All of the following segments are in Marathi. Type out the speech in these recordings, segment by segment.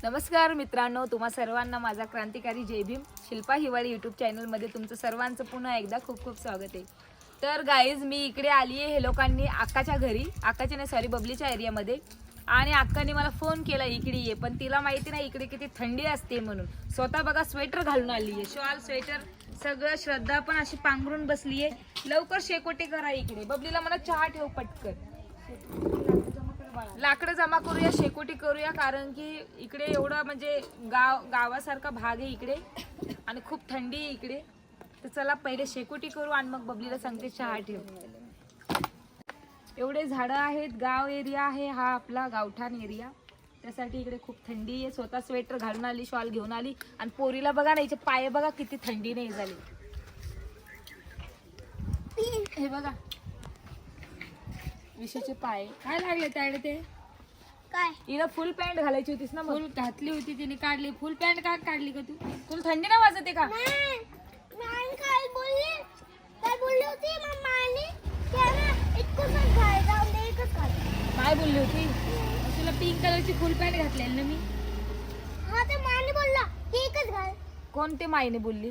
नमस्कार मित्रांनो, तुम्हा सर्वांना माझा क्रांतिकारी जय भीम शिल्पा हिवाळी यूट्यूब चॅनलमध्ये तुमचं सर्वांचं पुन्हा एकदा खूप खूप स्वागत आहे. तर गाईज मी इकडे आली आहे हे लोकांनी अक्काच्या घरी, अक्काच्या नाही सॉरी बबलीच्या एरियामध्ये. आणि अक्काने मला फोन केला इकडे ये, पण तिला माहिती नाही इकडे किती थंडी असते म्हणून स्वतः बघा स्वेटर घालून आली आहे, शॉल स्वेटर सगळं. श्रद्धा पण अशी पांघरून बसली आहे. लवकर शेकोटी करा इकडे. बबलीला मला चहा ठेव पटकन, लाकडं जमा करूया, शेकोटी करूया, कारण की इकडे एवढं म्हणजे गावासारखा भाग आहे इकडे आणि खूप थंडी आहे इकडे. तर चला पहिले शेकोटी करू आणि मग बबलीला सांगते चहा ठेव. एवढे झाडं आहेत, गाव एरिया आहे हा आपला, गावठाण एरिया. त्यासाठी इकडे खूप थंडी आहे. स्वतः स्वेटर घालून आली, शॉल घेऊन आली. आणि पोरीला बघा ना, हिचे पाय बघा किती थंडी नाही झाली. हे बघा विशेषचे पाय काय लागले त्याकडे. ते काय हिला फुल पॅन्ट घालायची होतीस ना, फुल घातली होती तिने, काढली. फुल पॅन्ट का काढली का तू? तुला थंडी नाही वाजते का? काय बोलली होती मम्माने की ना इतकंच घाल जाऊन दे, एकच घाल. काय बोलली होती? तुला पिंक कलरची फुल पॅन्ट घातलेली ना मी. हा ते माने बोलला की एकच घाल. कोणते माईने बोलली?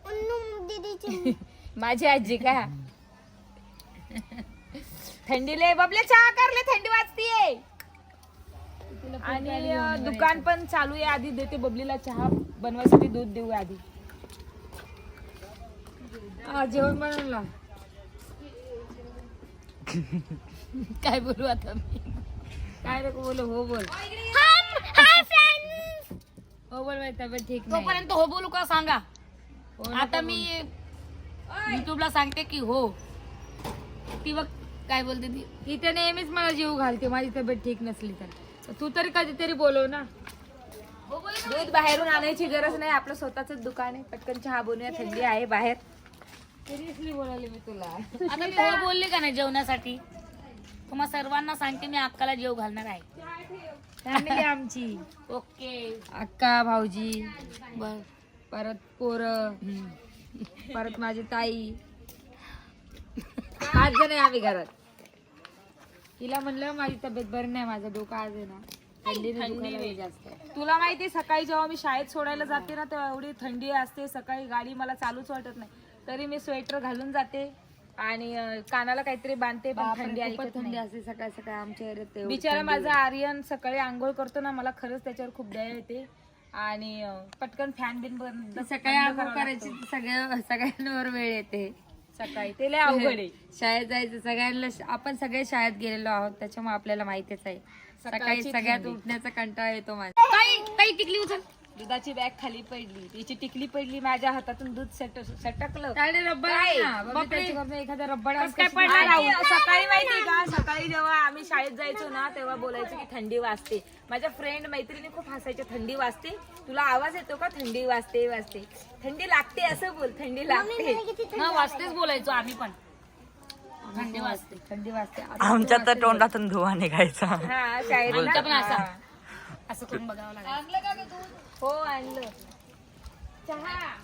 अन्नू दीदीची माझी आजी का? थंडीले बबले चहा करले, थंडी वाजतीये. आणि दुकान पण चालू आहे. आधी देते बबलीला चहा बनवायसाठी, दूध देऊ आधी. जेवण बनवला. काय बोलू आता मी? काय नको बोलू, हो बोल. Hi friends. हो बोल, माझी तब्येत ठीक नाही. तोपर्यंत हो बोलू का सांगा. हो आता नको मी युट्यूबला सांगते की हो. ती बघ काय बोलते ती. बोल. इथे नेहमीच मला जीव घालते माझी तब्येत ठीक नसली तर. तू तरी कधीतरी बोलव ना. दूध बाहेरून आणायची गरज नाही, आपलं स्वतःच दुकान आहे. पटकन चहा बनवूया, थंडी आहे बाहेर. सिरियसली बोलायले मी तुला. आता मी हो बोलले का नाही जेवणासाठी. तुम्हा सर्वांना सांगते मी अक्काला जेव घालणार आहे. फॅमिली आमची ओके. अक्का, भाऊजी, बर. परत पोरं, परत माझी ताई. 5 जण आहे आम्ही घरात. तिला म्हणलं माझी तब्येत बरी नाही, माझं डोकं आज आहे ना थंडी जास्त. तुला माहिती सकाळी जेव्हा मी शाळेत सोडायला जाते ना, तेव्हा एवढी थंडी असते. सकाळी गाडी मला चालूच वाटत नाही, तरी मी स्वेटर घालून जाते आणि कानाला काहीतरी बांधते. पण थंडी थंडी असते सकाळ सकाळ आमच्या एरियात. बिचारा माझा आर्यन सकाळी आंघोळ करतो ना, मला खरंच त्याच्यावर खूप दया येते. आणि पटकन फॅन बिन बंद, सकाळी आंघोळ करायची सगळ्यांवर वेळ येते. सकाळी ते लय अवघड आहे. शाळेत जायचं सगळ्यांना. आपण सगळे शाळेत गेलेलो आहोत त्याच्यामुळे आपल्याला माहितीच आहे. सकाळी सगळ्यात उठण्याचा कंटाळा येतो माझा. काही टिकली उचल. दुधाची बॅग खाली पडली, तिची टिकली पडली, माझ्या हातातून दूध सटकलं. रब्बर एखादा रब्बड काय पडलं? सकाळी माहितीये का, सकाळी जेव्हा आम्ही शाळेत जायचो ना, तेव्हा बोलायचं की थंडी वाजते. माझ्या फ्रेंड मैत्रिणी खूप हसायच्या, थंडी वाजते, तुला आवाज येतो का? थंडी वाजते वाजते, थंडी लागते असं बोल, थंडी लागते. वाजतेच बोलायचो आम्ही पण. थंडी वाजते, थंडी वाजते. आमच्या तर तोंडातून धुवा निघायचा. हा शाळेत आमच्या पण असं करून बघावं लागेल. आणलं का ग दूध? हो आणलं. चहा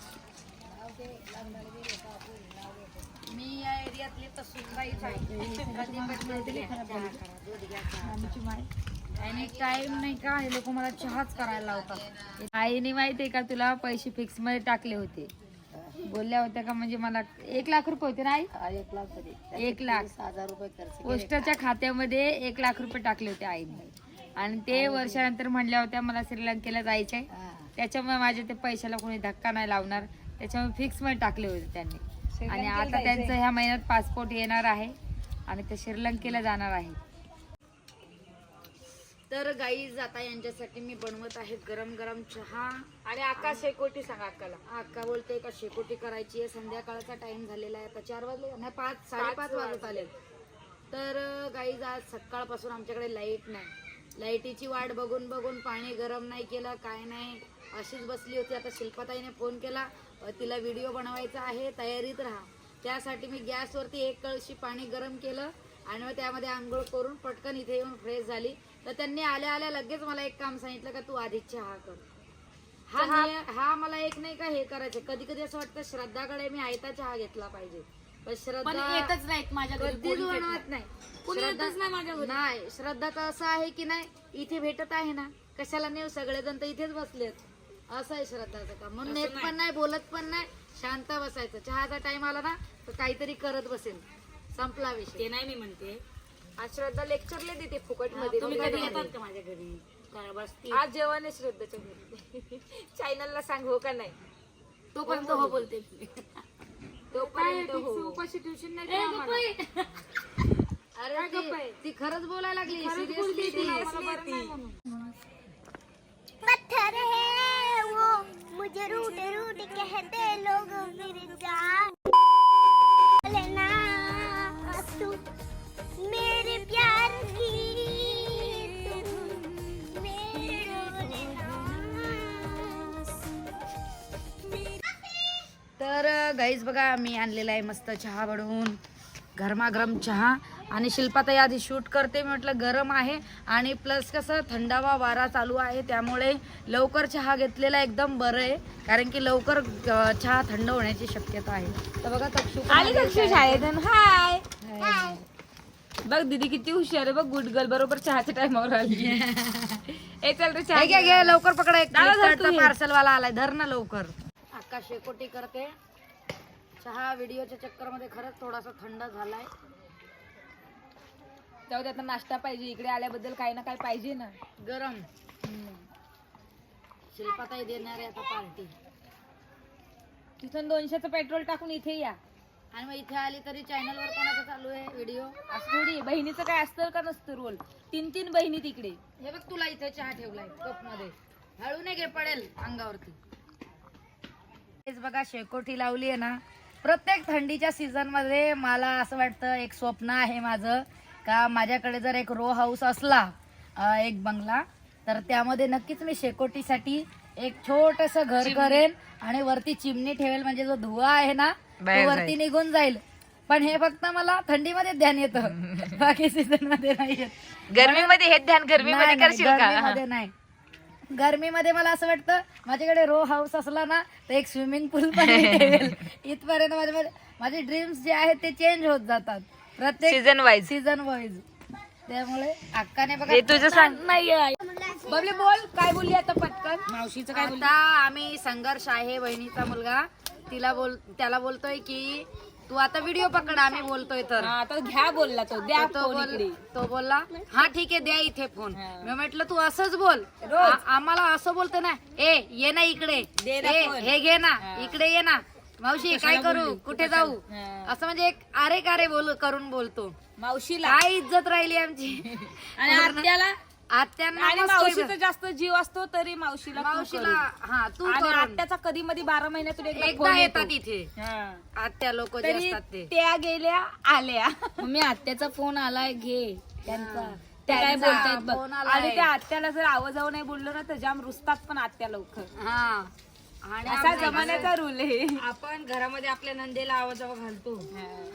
मी या एरियातली तर सुनबाईच आणि टाइम नाही का, हे लोक मला चहाच करायला लावतात. आईने माहितीये का तुला पैसे फिक्स मध्ये टाकले होते, बोलल्या होत्या का? म्हणजे मला 1 लाख रुपये होते ना आई? 1 लाख 1,000 रुपये खर्च. पोस्टाच्या खात्यामध्ये 1 लाख रुपये टाकले होते आईने. आणि ते वर्षानंतर म्हणल्या होत्या मला श्रीलंकेला जायचंय, त्याच्यामुळे माझ्या ते पैशाला कोणी धक्का नाही लावणार, त्याच्यामुळे फिक्स मध्ये टाकले होते त्यांनी. आणि आता त्यांचं ह्या महिन्यात पासपोर्ट येणार आहे आणि ते श्रीलंकेला जाणार आहे. तर गाईज आता यांच्यासाठी मी बनवत आहे गरम गरम चहा. आणि अक्का शेकोटी सांगा अक्काला. अक्का बोलते का शेकोटी करायची आहे. संध्याकाळचा टाइम झालेला आहे, आता 4 वाजले नाही, 5 साडेपाच वाजत आले. तर गाईज आज सकाळपासून आमच्याकडे लाईट नाही. लाईटीची वाट बघून बघून पाणी गरम नाही केलं, काय नाही, अशीच बसली होती. आता शिल्पाताईने फोन केला, तिला व्हिडिओ बनवायचा आहे, तयारीत राहा. त्यासाठी मी गॅसवरती 1 कळशी पाणी गरम केलं आणि मग त्यामध्ये आंघोळ करून पटकन इथे येऊन फ्रेश झाली. तर त्यांनी आल्या आल्या लगेच मला एक काम सांगितलं का तू आधी चहा कर. हा मला एक नाही का हे करायचं. कधी कधी असं वाटतं श्रद्धाकडे मी आयता चहा घेतला पाहिजे, पण पण श्रद्धा येतच नाहीत माझ्या घरी कधीच कोणीच येत बनवत नाही. कोणी येतच नाही माझ्या घरी. नाही, श्रद्धाचं असं आहे की नाही, इथे भेटत आहे ना, कशाला नेऊ, सगळेजण तर इथेच बसलेत, असं आहे श्रद्धाचं काम. म्हणून येत पण नाही, बोलत पण नाही, शांत बसायचं. चहाचा टाइम आला ना तर काहीतरी करत बसेल, संपला विषय. ते नाही मी म्हणते. आज श्रद्धा लेक्चरला देते फुकट मध्ये. तुम्ही कधी येतात का माझ्या घरी? काय बसती आज जेवण आहे श्रद्धाच्या घरी. चॅनलला सांग हो का नाही. तोपर्यंत हो बोलते. तोपर्यंत हो. उपाशी ट्युशन नाही देणार मला. अरे ती खरंच बोलायला लागली, सिरियसली ती. पत्थर है वो मुझे रूट रूट कहते लोग फिर जा लेना तू मेरे प्यार की तू मेरे तर गाईज बघा, मी आणलेला आहे मस्त चहा बनवून, गरमागरम चहा. आणि शिल्पाताई आधी शूट करते, मी म्हटलं गरम आहे आणि प्लस कसं थंडावा वारा चालू आहे, त्यामुळे लवकर चहा घेतलेला एकदम बरं आहे, कारण की लवकर चहा थंड होण्याची शक्यता आहे. तर बघा तक्षू पण आली तक्षू शाळेत. हाय बघ दीदी किती हुशार आहे बघ. गुड गर्ल बरोबर चहाच्या टायमावर आली. ए चल रे चहा हे घ्या, घ्या लवकर पकडा, एक दादा, धर तू हे. पार्सल वाला आलाय, धर ना लवकर. अक्का शेकोटी करते. चहा व्हिडिओच्या चक्कर मध्ये खरंच थोडासा थंड झालाय. जाऊ दे, आता नाश्ता पाहिजे. इकडे आल्याबद्दल काही ना काही पाहिजे ना. गरम. शिल्पाताई देणार आहे आता पार्टी. तिथून 200चं पेट्रोल टाकून इथे या. आणि मग इथे आली तरी चॅनल वर कोणाचा चालू आहे व्हिडिओ? असं थोडी बहिणीचं काय असतं का नसतं रोल. 3 बहिणी तिकडे. हे बघ, तुला इथे चहा ठेवलाय कप मध्ये, हळू नाही घे, पडेल अंगावरती. हेच बघा, शेकोटी लावली आहे ना. प्रत्येक थंडीच्या सीझन मध्ये मला असं वाटतं, एक स्वप्न आहे माझं, का माझ्याकडे जर एक रो हाऊस असला, एक बंगला, तर त्यामध्ये नक्कीच मी शेकोटीसाठी एक छोटस घर करेन आणि वरती चिमणी ठेवेल, म्हणजे जो धुवा आहे ना तो वरती निघून जाईल. पण हे फक्त मला थंडीमध्ये ध्यान येतं, बाकी सीझन मध्ये नाही येत. गरमीमध्ये हे ध्यान गरमीमध्ये करशील का? गरमीमध्ये नाही. गरमीमध्ये मला असं वाटतं माझ्याकडे रो हाऊस असला ना तर एक स्विमिंग पूल पण मी ठेवेल. इथपर्यंत माझे ड्रीम्स जे आहेत ते चेंज होत जातात प्रत्येक सीझन वाईज. त्यामुळे अक्काने बघा, ते तुझं सांग. बबली बोल, काय बोलली आता पटकन. मावशीचं काय आता आम्ही संघर्ष आहे, बहिणीचा मुलगा, त्याला बोलतोय की तू आता व्हिडिओ पकड, आम्ही बोलतोय तर. हा, आता घ्या बोलला तो. द्या फोन इकडे. तो बोलला हा ठीक आहे, द्या इथे फोन. मी म्हटलं तू असंच बोल, आम्हाला असं बोलतो ना, ए ये ना इकडे, दे ना ए, फोन. हे घे ना इकडे, ये ना मावशी, काय करू, कुठे जाऊ, असं म्हणजे एक अरे कारे करून बोलतो. मावशीला काय इज्जत राहिली आमची. आणि आत्याला. आत्यांना आणि मस्त मावशीचा जास्त जीव असतो तरी मावशीला तू मावशीला करू. हा तू आणि करून. आत्याचा कधी मध्ये 12 महिन्यातून एकदा एकदा फोन येतात येतो. इथे हा. आत्या लोक जे तरी असतात ते. त्या गेल्या आल्या. मम्मी आत्याचा फोन आलाय, घे त्यांचा. त्या काय त्यांचा बोलतायत बघ. फोन आलाय. आणि त्या आत्याला जर आवाजावर नाही बोललो ना तर जाम रुसतात पण आत्या लवकर. हा. आणि असा जमान्याचा रूल आहे. आपण घरामध्ये आपल्या नंदेला आवाजावर घालतो,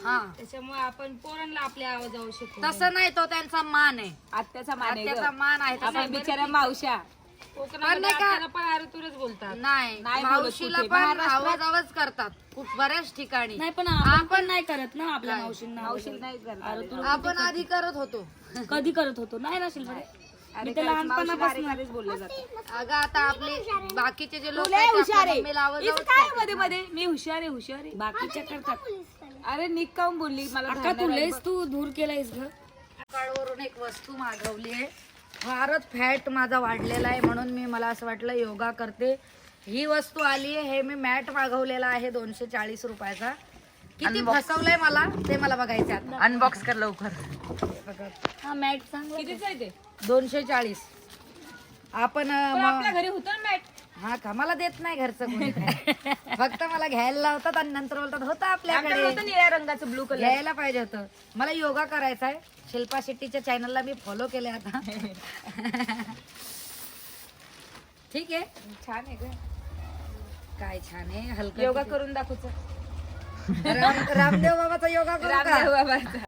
हा त्याच्यामुळे आपण पोरांना आपल्या आवाजावर शिकतो. तसं नाही, तो त्यांचा मान आहे, आत्याचा मान आहे आत्याचा गं. मान आहे. तसं आपण बिचाऱ्या मावश्या. कोकणामध्ये पण नाही का? आपल्याला पण आरुतुरच बोलतात. नाही, नाही बोलत मावशीला कुठे. पण महाराष्ट्रात- आवाज करतात खूप बऱ्याच ठिकाणी. नाही पण आपण पण नाही करत ना आपल्या मावशींना. मावशी नाही करणार. आपण आधी करत होतो. कधी करत होतो नाही ना शिल्पा. अरे काय, मावशी बारीक बारीक बोलले जाते. अगं आता आपले बाकीचे जे लोक तुला हुशार आहे. आवाज इथं काय मध्ये मध्ये मी हुशार आहे, हुशार आहे. बाकीच्या करतात. अरे निक काऊन बोलली मला अक्का धरणार तू आहे लयच बघ. तू दूर केलायस ग. वरून एक वस्तू मागवली आहे. फारच फॅट माझा वाढलेला आहे, म्हणून मला असं वाटलं योगा करते. ही वस्तू आली आहे, हे मी मॅट मागवलेला आहे 240 रुपयाचा. किती फसवलंय मला ते मला बघायचं आता. अनबॉक्स कर लवकर. हा मॅट चांगला. कितीच आहे ते? 240. आपण पण आपल्या घरी होतं ना मॅट. हा का, मला देत नाही घरचं कोणी काय. फक्त मला घ्यायला लावतात आणि नंतर बोलतात होतं आमच्याकडे आपल्याकडे. होतं निळ्या रंगाचं ब्लू कलर. घ्यायला पाहिजे होतं. मला योगा करायचा आहे. शिल्पा शेट्टीच्या चॅनलला मी फॉलो केले आता. ठीक आहे, छान आहे ग. काय छान आहे. हलका योगा करून दाखवच. रामदेव बाबाचा योगा करू का? रामदेव बाबाचा.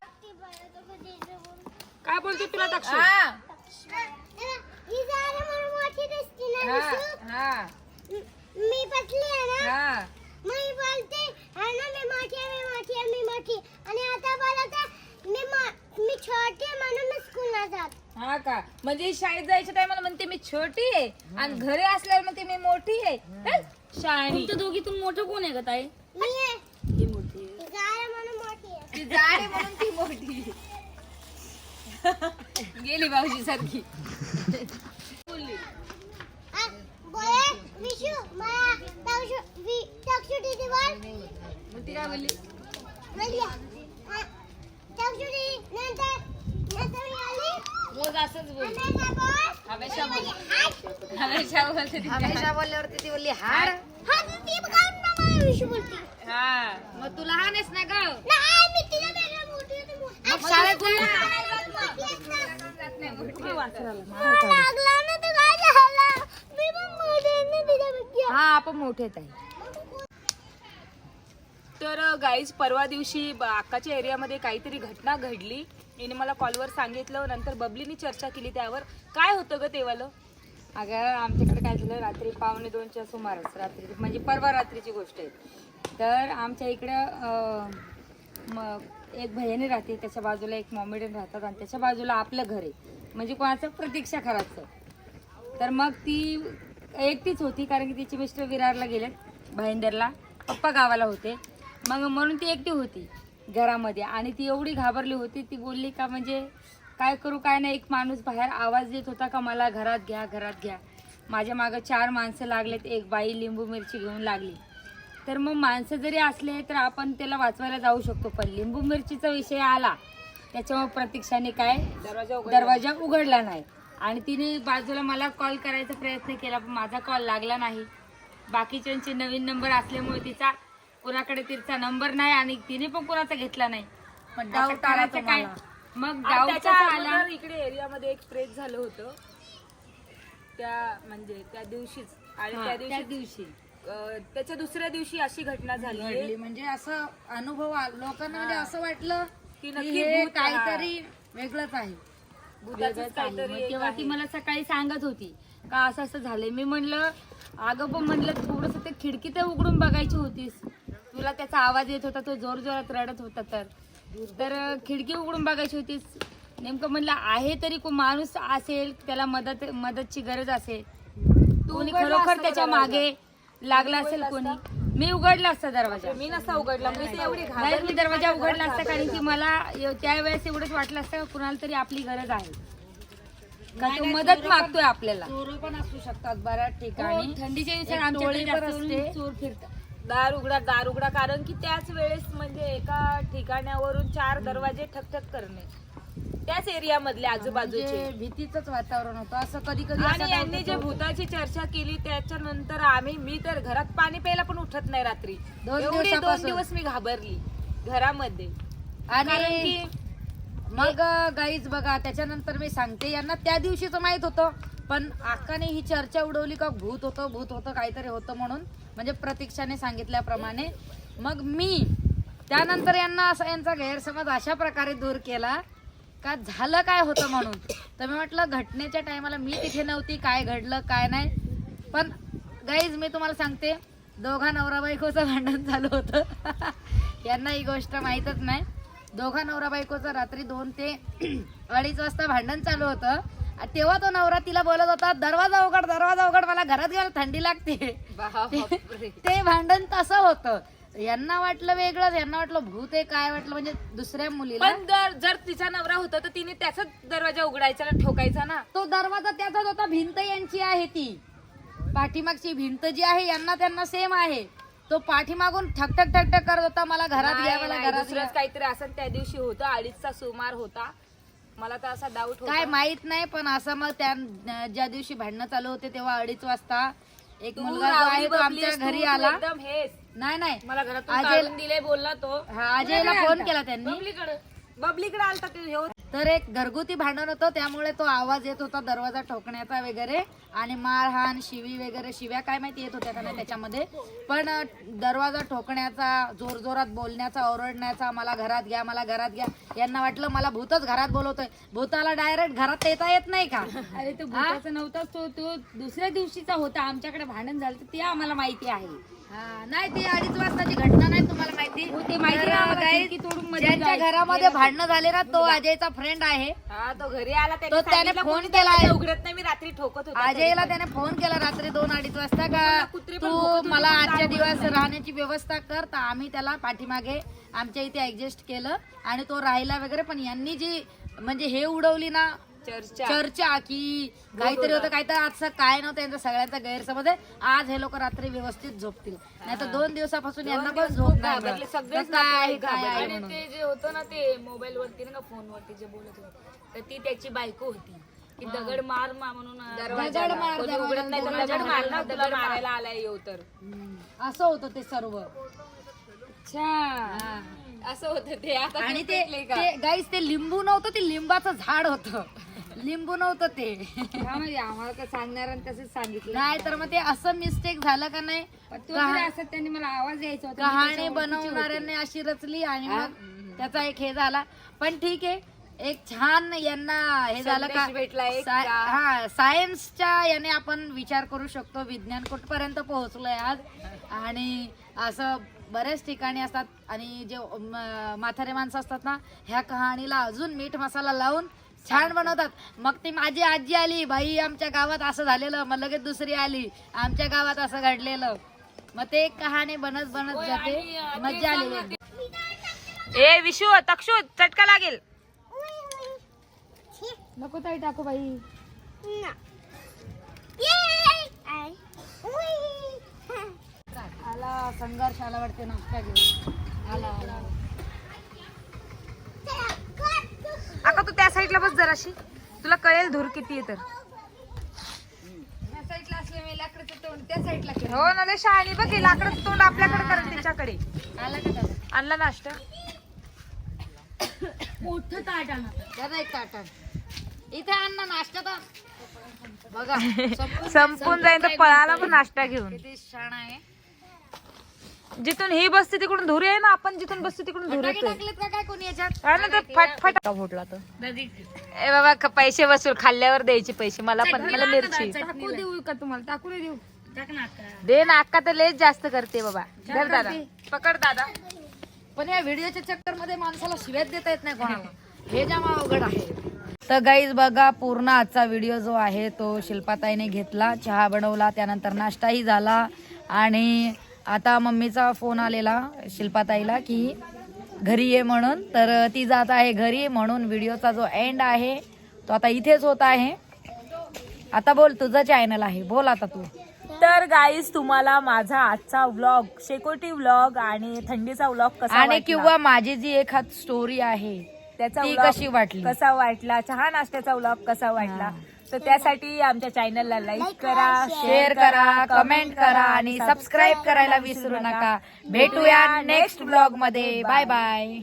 काय बोलतो तुला दक्ष? ही झाडं म्हणून मोठी दिसती ना हा दिसू? हा मी पतली आहे ना हा. मी बोलते आहे ना मी मोठी आणि आता बोलते मी छोटी आहे म्हणून मी स्कूलला जात. हा का? म्हणजे शाळेत जायच्या टायमाला म्हणते मी छोटी आहे आणि घरी असल्यावर म्हणते मी मोठी आहे. हं? शाळेत तुमच्या दोघीतून मोठं कोण आहे का ताई? मी आहे ही मोठी आहे. गाय म्हणून मोठी आहे. ती जाड आहे म्हणून ती मोठी आहे. गेली भाऊजी सारखी. आ, बोले विशू मला तक्षू दीदी बोल. मग ती काय बोलली? तक्षू दीदी नंतर मी आली. रोज असंच बोल. हमेशा बोल. हमेशा बोल. हात. हमेशा बोलते ती. हमेशा बोलल्यावरती ती बोलली हाड. हात ती बघावून ना मला विशू बोलते. हा. मग तू लहान आहेस ना ग? नाही मी तिला वेगळं मोठी होती. मग शाळेत लागला ना तर काय झालं? मी पण मोठी आहे ना तिच्यापेक्षा. हा आपण मोठेच आहे. तर गाईज परवा दिवशी अक्काच्या एरियामध्ये काहीतरी घटना घडली. हिने मला कॉलवर सांगितलं. नंतर बबलीनी चर्चा केली त्यावर. काय होतं ग तेवालं? अगं आमच्याकडे काय झालं, रात्री 1:45च्या सुमारास, रात्री म्हणजे परवा रात्रीची गोष्ट आहे. तर आमच्या इकडं एक बहिणी राहते, त्याच्या बाजूला एक मॉमेडियन राहतात आणि त्याच्या बाजूला आपलं घर आहे, म्हणजे कोणाचं प्रतीक्षा करायचं. तर मग ती एकटीच होती, कारण की तिचे मिस्टर विरारला गेलेत भाईंदरला, पप्पा गावाला होते. मग म्हणून ती एकटी होती घरामध्ये आणि ती एवढी घाबरली होती. ती बोलली का म्हणजे काय करू काय नाही. एक माणूस बाहेर आवाज देत होता का मला घरात घ्या घरात घ्या. माझ्या मागं 4 माणसं लागलेत, एक बाई लिंबू मिरची घेऊन लागली. तर मग माणसं जरी असले तर आपण त्याला वाचवायला जाऊ शकतो, पण लिंबू मिरचीचा विषय आला त्याच्यामुळे प्रतीक्षाने काय दरवाजा उघडला नाही आणि तिने बाजूला मला कॉल करायचा प्रयत्न केला, पण माझा कॉल लागला नाही. बाकीच्यांचे नवीन नंबर असल्यामुळे तिचा कोणाकडे तिचा नंबर नाही आणि तिने पण कोणाचा घेतला नाही. पण डाऊट आला करायचं काय? मग आणि डाऊट त्याच्या आला. अगोदर इकडे एरियामध्ये एक प्रेस झालं होतं त्या दिवशीच. आणि त्या दिवशी त्याच्या दुसऱ्या दिवशी अशी घटना झाली घडली. म्हणजे असं अनुभव लोकांना म्हणजे असं वाटलं की की नक्की हे भूत काहीतरी वेगळंच आहे. भूताचंच काहीतरी मग एक तेव्हा आहे. ती मला सकाळी सांगत होती का असं असं झालंय. मी म्हणलं अगं पण म्हणलं थोडस ते खिडकी तर उघडून बघायची होतीस, तुला त्याचा आवाज येत होता, तो जोर जोरात रडत होता, तर खिडकी उघडून बघायची होतीस. नेमकं म्हणलं आहे तरी माणूस असेल, त्याला मदतची गरज असेल, कोणी उघडला खरोखर असता त्याच्या दरवाजा? मागे लागला असेल कोणी. मी उघडला असता दरवाजा, मी नसा उघडला. मी ते एवढी नाही मी दरवाजा उघडला असता, कारण की मला त्यावेळेस एवढंच वाटलं असतं का कुणाला तरी आपली गरज आहे, का तो मदत मागतोय आपल्याला. चोर पण असू शकतात बऱ्याच ठिकाणी. हो, थंडीच्या दिवसात एक आमच्याकडे टोळी जास्त पण करून असते. चोर फिरतात. दार उघडा, कारण की त्याच वेळेस म्हणजे एका ठिकाणावरून 4 दरवाजे ठकठक करणे त्याच एरिया मधले आजूबाजूचे. म्हणजे भीतीचंच वातावरण होतं. असं कधी कधी आणि यांनी जे भूताची चर्चा केली त्याच्यानंतर मी तर घरात पाणी प्यायला पण उठत नाही रात्री. 2 एवढे 2 दिवसापासून. दिवस मी घाबरली घरामध्ये. कारण आणि की मग गाईज बघा, त्याच्यानंतर मी सांगते यांना त्या दिवशीच माहित होतं, पण अक्काने ही चर्चा उडवली का भूत होतं काहीतरी होतं म्हणून, म्हणजे प्रतीक्षाने सांगितल्याप्रमाणे. मग मी त्यानंतर यांना असा यांचा गैरसमज अशा प्रकारे दूर केला का झालं काय होतं म्हणून. तर मी म्हटलं घटनेच्या टायमाला मी तिथे नव्हती, काय घडलं काय नाही. पण गाईज मी तुम्हाला सांगते, दोघा नवरा बायकोचं भांडण चालू होतं. यांना ही गोष्ट माहीतच नाही. दोघा नवरा बायकोचं रात्री 2 ते 2:30 वाजता भांडण चालू होतं. तेव्हा तो नवरा तिला बोलत होता दरवाजा उघड, मला घरात गेला थंडी लागते. ते भांडण तसं होतं. यांना वाटलं वेगळंच, यांना वाटलं भूत आहे काय वाटलं, म्हणजे दुसऱ्या मुलीला. पण जर तिचा नवरा होता तर तिने त्याचाच दरवाजा उघडायचा ना, ठोकायचा ना. तो दरवाजा त्याचाच होता, भिंत यांची आहे ती पाठीमागची भिंत जी आहे यांना त्यांना सेम आहे. तो पाठीमागून ठकठक करत होता मला घरात घ्या, मला नाही, घरात घ्या. दुसरंच काहीतरी असं त्या दिवशी होतं. 2:30चा सुमार होता. मला तर असा डाऊट काय होता. माहित नाही, पण असं मग त्या ज्या दिवशी भांडणं चालू होते तेव्हा 2:30 वाजता एक तू मुलगा जो रावली आहे तो बबलीस, आमच्या तू घरी आला. एकदम हेच. नाही मला घरातून अजय- काढून दिले बोलला तो. हा, अजयला फोन केला त्यांनी. बबलीकडे आलता ते ह्यो. तर एक घरगुती भांडण होतं, त्यामुळे तो आवाज येत होता दरवाजा ठोकण्याचा वगैरे, आणि मारहाण शिवी वगैरे, शिव्या काय माहिती येत होत्या का नाही त्याच्यामध्ये. पण दरवाजा ठोकण्याचा, जोरजोरात बोलण्याचा, ओरडण्याचा, मला घरात घ्या यांना वाटलं मला भूतच घरात बोलवतोय. भूताला डायरेक्ट घरात येता येत नाही का? अरे तो भूताचा नव्हता, तो दुसऱ्या दिवशीचा होता. आमच्याकडे भांडण झालं तर ते आम्हाला माहिती आहे. हा, नाही ती 2:30 वाजताची घटना नाही तुम्हाला माहिती. हो, ते माहिती तर आहे आम्हाला. guys, खिडकी तोडून मध्ये ज्यांच्या घरामध्ये भांडणं झाले ना तो अजयचा फ्रेंड आहे. हा तो घरी आला तो त्याने फोन केला आहे. उघडत नाही, मी रात्री ठोकत होता. अजयला त्याने फोन केला रात्री 2-2:30 वाजता का तू मला आजच्या दिवस राहण्याची व्यवस्था कर. तर आम्ही त्याला पाठीमागे आमच्या इथे ऍडजस्ट केलं आणि तो राहिला वगैरे. पण यांनी जी म्हणजे हे उडवली ना चर्चा की काहीतरी होतं, काहीतरी असं काय नव्हतं, यांचा सगळ्यांचा गैरसमज आहे. आज हे लोक रात्री व्यवस्थित झोपतील, नाही तर 2 दिवसापासून यांना पण झोप नाही मिळत. सगळेच तर काय घाबरले. आहे आणि म्हणून. ते जे होतं ना ते मोबाईल वरती ना फोन वरती जे बोलत होते तर ती त्याची बायको होती की दगड मार म्हणून दगड मार, कोणी दगड उघडत नाही तर मार, दगड मार ना, दगड तुला मार. मारायला आलाय येऊ तर. असं होतं ते सर्व. असं होतं ते. आता आणि ते पेटले का? ते गाईस ते लिंबू नव्हतं, ते लिंबाचं झाड होतं. लिंबू नव्हतं ते. हा, म्हणजे आम्हाला काय सांगणार आणि तसंच सांगितलं. नाही तर मग ते असं मिस्टेक झालं का नाही. पण तो जरी असं त्यांनी मला आवाज यायचा होता. मी कहाणी त्याच्यावर बनवणाऱ्यांनी अशी रचली आणि मग त्याचा एक हे झाला. पण ठीक आहे, एक छान यांना हे झालं का संदेश भेटला एक हा सायन्सच्या याने आपण विचार करू शकतो. विज्ञान कुठपर्यंत पोहोचलंय आज. आणि असं बऱ्याच ठिकाणी असतात आणि जे म्हातारे माणसं असतात ना, ह्या कहाणीला अजून मीठ मसाला लावून छान बनवतात. मग ती माझी आजी आली, बाई आमच्या गावात असं झालेलं, मग लगेच दुसरी आली, आमच्या गावात असं घडलेलं. मग ते एक कहाणी बनत बनत जाते. मज्जा आली. ए विशू तक्षू चटका लागेल. नको ताई टाकू बाई. आला संघर्ष आला वाटते नाश्ता घेऊन. आला आला अका तू त्या साईडला बस जराशी, तुला कळेल धूर किती आहे तर. या साईडला असल्यामुळे लाकडाचं तोंड त्या साईडला केलं. हो ना लय शहाणी बघ, हे लाकडाचं तोंड आपल्याकडे करत तिच्याकडे. आला का दादा? आणला नाश्ता. मोठं ताट आणा. दादा एक ताट आण. इथे आण ना नाश्ता तर. बघा संपून जाईल तर पळाला पण नाश्ता घेऊन. किती छान आहे. जिथून ही बसते तिकडून धूर आहे ना, आपण जिथून बसते तिकडून धूर फटाके येतोय. टाकलेत का काय कोणी याच्यात? हा ना ते फट फुटला तो. ए बाबा पैसे वसूल, खाल्ल्यावर द्यायचे पैसे. मला पण, मला मिरची टाकू देऊ का तुम्हाला? टाकू नाही देऊ. टाक ना अक्का. दे ना. अक्का तर लयच जास्त करते बाबा. धर दादा, पकड दादा. पण या व्हिडिओच्या चक्कर मध्ये माणसाला शिव्यात देता येत नाही कोणाला. हे जाम अवघड आहे. तर गाईज बघा, पूर्ण आजचा व्हिडिओ जो आहे तो शिल्पाताईने घेतला. चहा बनवला, त्यानंतर नाश्ताही झाला आणि आता मम्मीचा फोन आलेला शिल्पाताईला की घरी ये म्हणून. तर ती जात आहे घरी, म्हणून व्हिडिओचा जो एंड आहे तो आता इथेच होत आहे. आता बोल, तुझं चॅनल आहे, बोल आता तू. तर गाईज तुम्हाला माझा आजचा व्लॉग, शेकोटी व्लॉग आणि थंडीचा व्लॉग कसा आणि वाटला? किंवा माझी जी एखाद स्टोरी आहे त्याचा ती vlog कशी वाटली? कसा वाटला, चहा नाश्त्याचा व्लॉग कसा वाटला, तर त्यासाठी आमच्या चॅनलला लाईक करा, शेअर करा, कमेंट करा आणि सबस्क्राईब करायला विसरू नका. भेटूया नेक्स्ट ब्लॉग मध्ये. Bye bye.